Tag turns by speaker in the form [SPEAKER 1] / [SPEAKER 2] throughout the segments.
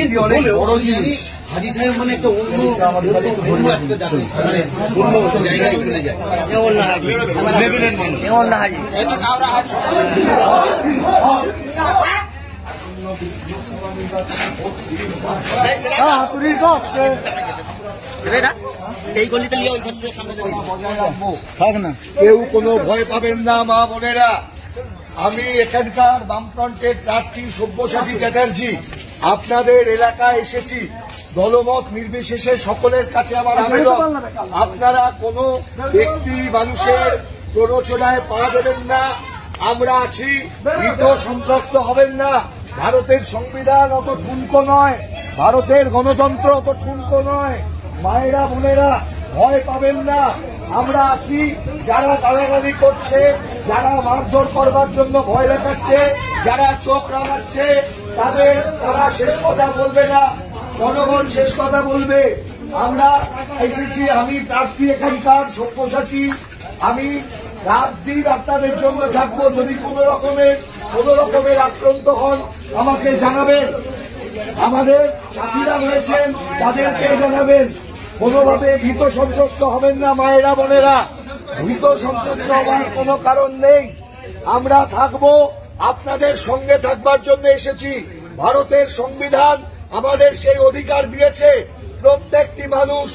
[SPEAKER 1] রাজনীতি অনেক বড় জিনিস।
[SPEAKER 2] হাজি সাহেব মানে একটা অন্য একটা জায়গায় চলে যায়, লেভেলের মানুষ।
[SPEAKER 1] কেউ কোনো ভয় পাবেন না মা বোনেরা। আমি এখানকার বামফ্রন্টের প্রার্থী সব্যসাচী চ্যাটার্জি আপনাদের এলাকায় এসেছি। দলমত নির্বিশেষে সকলের কাছে আমার আবেদন, আপনারা কোনো ব্যক্তি মানুষের প্ররোচনায় পা দেবেন না। আমরা আছি, ভীত সন্ত্রস্ত হবেন না। ভারতের সংবিধান অত ঠুনকো নয়, ভারতের গণতন্ত্র অত ঠুনকো নয়। মায়েরা বোনেরা ভয় পাবেন না, আমরা আছি। যারা গালাগালি করছে, যারা মারধর করবার জন্য ভয় দেখাচ্ছে, যারা চোখ রাঙাচ্ছে, তারা শেষ কথা বলবে না, জনগণ শেষ কথা বলবে। আমরা এসেছি, আমি প্রার্থী এখানকার সব্যসাচী। আমি রাত দিন আপনাদের জন্য থাকবো। যদি কোনো রকমের আক্রান্ত হন আমাকে জানাবেন। আমাদের সাথীরা রয়েছেন, তাদেরকে জানাবেন। কোনোভাবে ভীত সন্ত্রস্ত হবেন না মায়েরা বোনেরা, ভীত সন্ত্রস্ত হওয়ার কোনো কারণ নেই। আমরা থাকবো, আপনাদের সঙ্গে থাকবার জন্য এসেছি। ভারতের সংবিধান আমাদের সেই অধিকার দিয়েছে। প্রত্যেকটি মানুষ,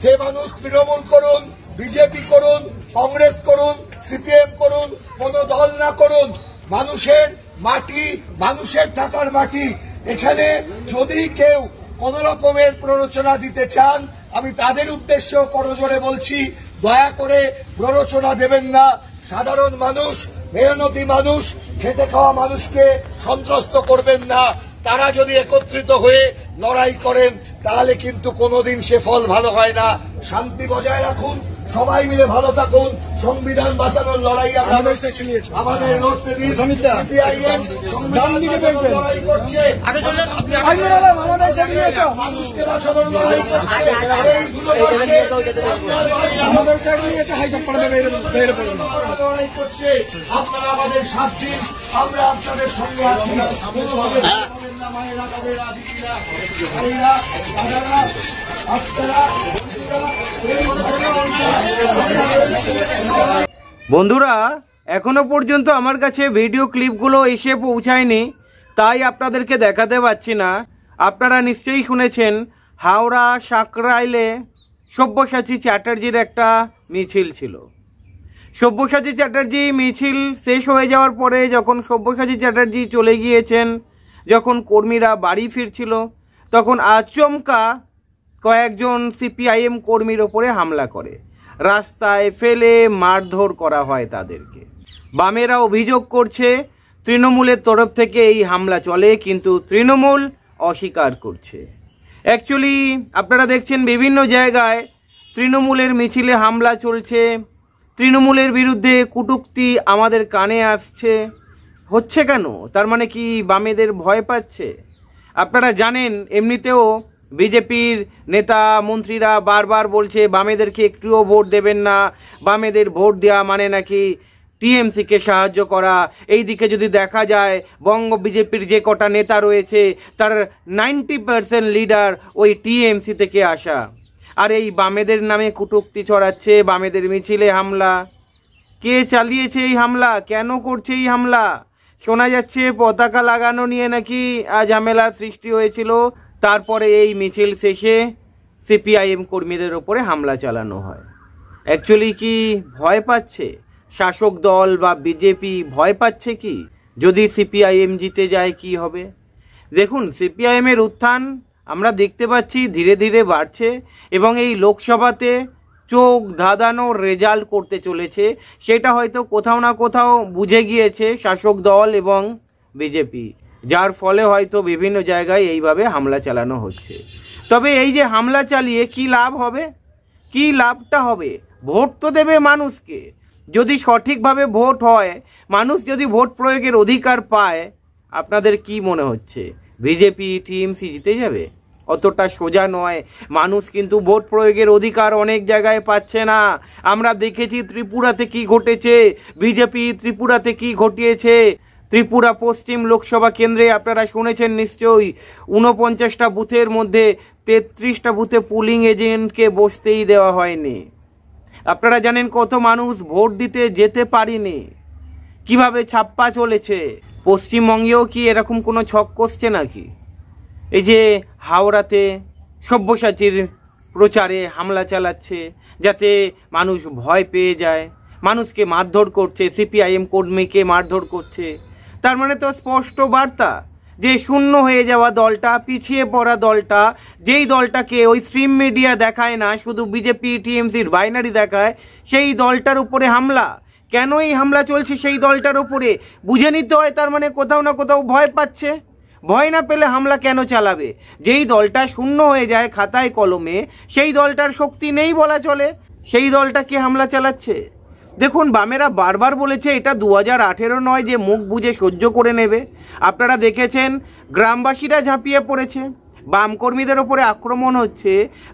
[SPEAKER 1] যে মানুষ তৃণমূল করুন, বিজেপি করুন, কংগ্রেস করুন, সিপিএম করুন, কোন দল না করুন, মানুষের মাটি, মানুষের থাকার মাটি। এখানে যদি কেউ কোন রকমের প্ররোচনা দিতে চান, আমি তাদের উদ্দেশ্য করজোড়ে বলছি, দয়া করে প্ররোচনা দেবেন না। সাধারণ মানুষ, মেহনতি মানুষ, খেটে খাওয়া মানুষকে সন্ত্রস্ত করবেন না। তারা যদি একত্রিত হয়ে লড়াই করেন তাহলে কিন্তু কোনোদিন সে ফল ভালো হয় না। শান্তি বজায় রাখুন, সবাই মিলে ভালো থাকুন। সংবিধান বাঁচানোর লড়াই আমাদের লড়তে দিন। লড়াই করছে, মানুষকে বাঁচানোর লড়াই করছে। আপনারা আমাদের সাথ দিন, আমরা আপনাদের সঙ্গে আছি।
[SPEAKER 3] বন্ধুরা, এখনো পর্যন্ত আমার কাছে ভিডিও ক্লিপগুলো এসে পৌঁছায়নি, তাই আপনাদেরকে দেখাতে পাচ্ছি না। আপনারা নিশ্চয়ই শুনেছেন হাওড়া সাকরাইলে সব্যসাচী চ্যাটার্জির একটা মিছিল ছিল। সব্যসাচী চ্যাটার্জি মিছিল শেষ হয়ে যাওয়ার পরে যখন সব্যসাচী চ্যাটার্জি চলে গিয়েছেন, যখন কর্মীরা বাড়ি ফিরছিল, তখন আচমকা কয়েকজন সিপিআইএম কর্মীর ওপরে হামলা করে, রাস্তায় ফেলে মারধর করা হয় তাদেরকে। বামেরা অভিযোগ করছে তৃণমূলের তরফ থেকে এই হামলা চলে, কিন্তু তৃণমূল অস্বীকার করছে। অ্যাকচুয়ালি আপনারা দেখছেন বিভিন্ন জায়গায় তৃণমূলের মিছিলে হামলা চলছে, তৃণমূলের বিরুদ্ধে কটূক্তি আমাদের কানে আসছে। হচ্ছে কেন? তার মানে কি বামেদের ভয় পাচ্ছে? আপনারা জানেন এমনিতেও বিজেপির নেতা মন্ত্রীরা বারবার বলছে বামেদেরকে একটুও ভোট দেবেন না, বামেদের ভোট দেওয়া মানে নাকি টিএমসিকে সাহায্য করা। এই দিকে যদি দেখা যায় বঙ্গ বিজেপির যে কটা নেতা রয়েছে তার 90% লিডার ওই টিএমসি থেকে আসা। আর এই বামেদের নামে কটূক্তি ছড়াচ্ছে, বামেদের মিছিলে হামলা। কে চালিয়েছে এই হামলা? কেন করছে এই হামলা? শোনা যাচ্ছে পতাকা লাগানো নিয়ে নাকি ঝামেলার সৃষ্টি হয়েছিল, তারপরে এই মিছিল শেষে সিপিআইএম কর্মীদের ওপরে হামলা চালানো হয়। অ্যাকচুয়ালি কি ভয় পাচ্ছে শাসক দল বা বিজেপি? ভয় পাচ্ছে কি যদি সিপিআইএম জিতে যায় কি হবে? দেখুন, সিপিআইএম এর উত্থান আমরা দেখতে পাচ্ছি ধীরে ধীরে বাড়ছে এবং এই লোকসভাতে চোখ ধাঁধানো রেজাল্ট করতে চলেছে। সেটা হয়তো কোথাও না কোথাও বুঝে গিয়েছে শাসক দল এবং বিজেপি, যার ফলে হয়তো বিভিন্ন জায়গায় এইভাবে হামলা চালানো হচ্ছে। তবে এই যে হামলা চালিয়ে কি লাভ হবে? কি লাভটা হবে? ভোট তো দেবে মানুষকে। যদি সঠিকভাবে ভোট হয়, মানুষ যদি ভোট প্রয়োগের অধিকার পায়, আপনাদের কি মনে হচ্ছে বিজেপি টিএমসি জিতে যাবে? অতটা সোজা নয়। মানুষ কিন্তু ভোট প্রয়োগের অধিকার অনেক জায়গায় পাচ্ছে না। আমরা দেখেছি ত্রিপুরাতে কি ঘটেছে, বিজেপি ত্রিপুরাতে কি ঘটিয়েছে। ত্রিপুরা পশ্চিম লোকসভা কেন্দ্রে আপনারা শুনেছেন নিশ্চয়ই 49টা বুথের মধ্যে 33টা বুথে পুলিং এজেন্টকে বসতেই দেওয়া হয়নি। আপনারা জানেন কত মানুষ ভোট দিতে যেতে পারেনি, কিভাবে ছাপ্পা চলেছে। পশ্চিমবঙ্গেও কি এরকম কোনো ছক কষছে নাকি? এই যে হাওড়াতে সব্যসাচীর প্রচারে হামলা চালাচ্ছে যাতে মানুষ ভয় পেয়ে যায়, মানুষকে মারধর করছে, সিপিআইএম কর্মীকে মারধর করছে। তার মানে তো স্পষ্ট বার্তা যে শূন্য হয়ে যাওয়া দলটা, পিছিয়ে পড়া দলটা, যেই দলটাকে ওই স্ট্রিম মিডিয়া দেখায় না, শুধু বিজেপি টিএমসির বাইনারি দেখায়, সেই দলটার উপরে হামলা। কেন এই হামলা চলছে সেই দলটার উপরে বুঝে নিতে হয়। তার মানে কোথাও না কোথাও ভয় পাচ্ছে। ভয় না পেলে হামলা কেন চালাবে? যেই দলটা শূন্য হয়ে যায় খাতায় কলমে, সেই দলটার শক্তি নেই বলা চলে, সেই দলটাকে হামলা চালাচ্ছে। দেখুন, বামেরা বারবার বলেছে এটা 2018 নয় যে মুখ বুঝে সহ্য করে নেবে। আপনারা দেখেছেন গ্রামবাসীরা ঝাঁপিয়ে পড়েছে, বামকর্মীদের ওপরে আক্রমণ হচ্ছে,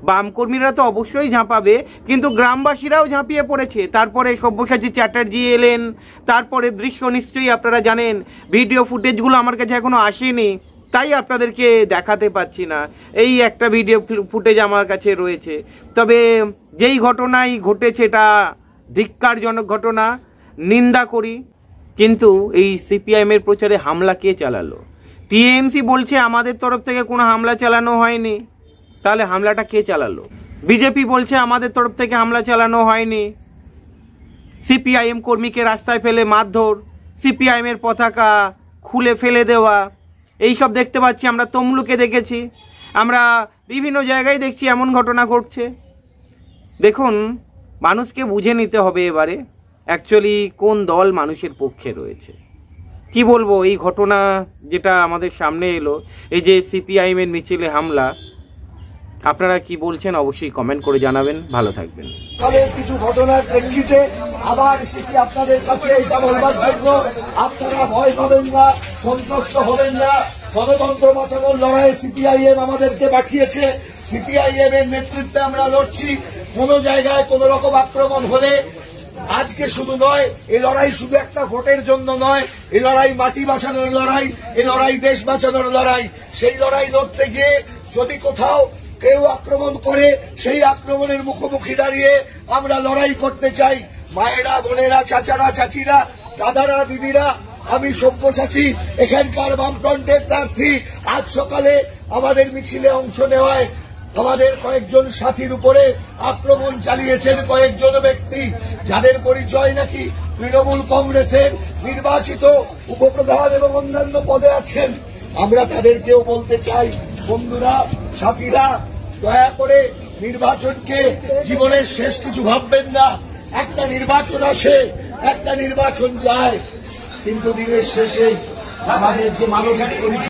[SPEAKER 3] বামকর্মীরা তো অবশ্যই ঝাঁপাবে, কিন্তু গ্রামবাসীরাও ঝাঁপিয়ে পড়েছে। তারপরে সব্যসাচী চ্যাটার্জি এলেন, তারপরে দৃশ্য নিশ্চয়ই আপনারা জানেন। ভিডিও ফুটেজগুলো আমার কাছে এখনো আসেনি, তাই আপনাদেরকে দেখাতে পাচ্ছি না। এই একটা ভিডিও ফুটেজ আমার কাছে রয়েছে। তবে যেই ঘটনাই ঘটেছে এটা ধিক্কারজনক ঘটনা, নিন্দা করি। কিন্তু এই সিপিআইএম এর প্রচারে হামলা কে চালালো? টিএমসি বলছে আমাদের তরফ থেকে কোনো হামলা চালানো হয়নি, তাহলে হামলাটা কে চালালো? বিজেপি বলছে আমাদের তরফ থেকে হামলা চালানো হয়নি। সিপিআইএম কর্মীকে রাস্তায় ফেলে মারধর, সিপিআইএম এর পতাকা খুলে ফেলে দেওয়া, এইসব দেখতে পাচ্ছি। আমরা তমলুকে দেখেছি, আমরা বিভিন্ন জায়গায় দেখছি এমন ঘটনা ঘটছে। দেখুন, মানুষকে বুঝে নিতে হবে এবারে অ্যাকচুয়ালি কোন দল মানুষের পক্ষে রয়েছে। কি বলবো, এই ঘটনা যেটা আমাদের সামনে এলো, এই যে সিপিআইএম এর মিছিলে হামলা, আপনারা কি বলছেন অবশ্যই কমেন্ট করে জানাবেন। ভালো থাকবেন।
[SPEAKER 1] কিছু ঘটনার প্রেক্ষিতে আবার এসেছি আপনাদের কাছে এটা বলবার জন্য, আপনারা ভয় পাবেন না, সন্ত্রস্ত হবেন না। গণতন্ত্র বাঁচানোর লড়াইয়ে সিপিআইএম আমাদেরকে পাঠিয়েছে, সিপিআইএম এর নেতৃত্বে আমরা লড়ছি। কোন জায়গায় কোন রকম আক্রমণ হলে আজকে শুধু নয়, এই লড়াই শুধু একটা ভোটের জন্য নয়, এই লড়াই মাটি বাঁচানোর লড়াই, এই লড়াই দেশ বাঁচানোর লড়াই। সেই লড়াই লড়তে গিয়ে যদি কোথাও কেউ আক্রমণ করে, সেই আক্রমণের মুখোমুখি দাঁড়িয়ে আমরা লড়াই করতে চাই। মায়েরা, বোনেরা, চাচারা, চাচিরা, দাদারা, দিদিরা, আমি সব্যসাচী, এখানকার বামফ্রন্টের প্রার্থী। আজ সকালে আমাদের মিছিলে অংশ নেওয়ায় আমাদের কয়েকজন সাথীর উপরে আক্রমণ চালিয়েছেন কয়েকজন ব্যক্তি, যাদের পরিচয় নাকি তৃণমূল কংগ্রেসের নির্বাচিত উপপ্রধান এবং অন্যান্য পদে আছেন। আমরা তাদেরকেও বলতে চাই, বন্ধুরা, সাথীরা, দয়া করে নির্বাচনকে জীবনের শেষ কিছু ভাববেন না। একটা নির্বাচন আসে, একটা নির্বাচন যায়, কিন্তু দিনের শেষে আমাদের যে মানবিক পরিচয়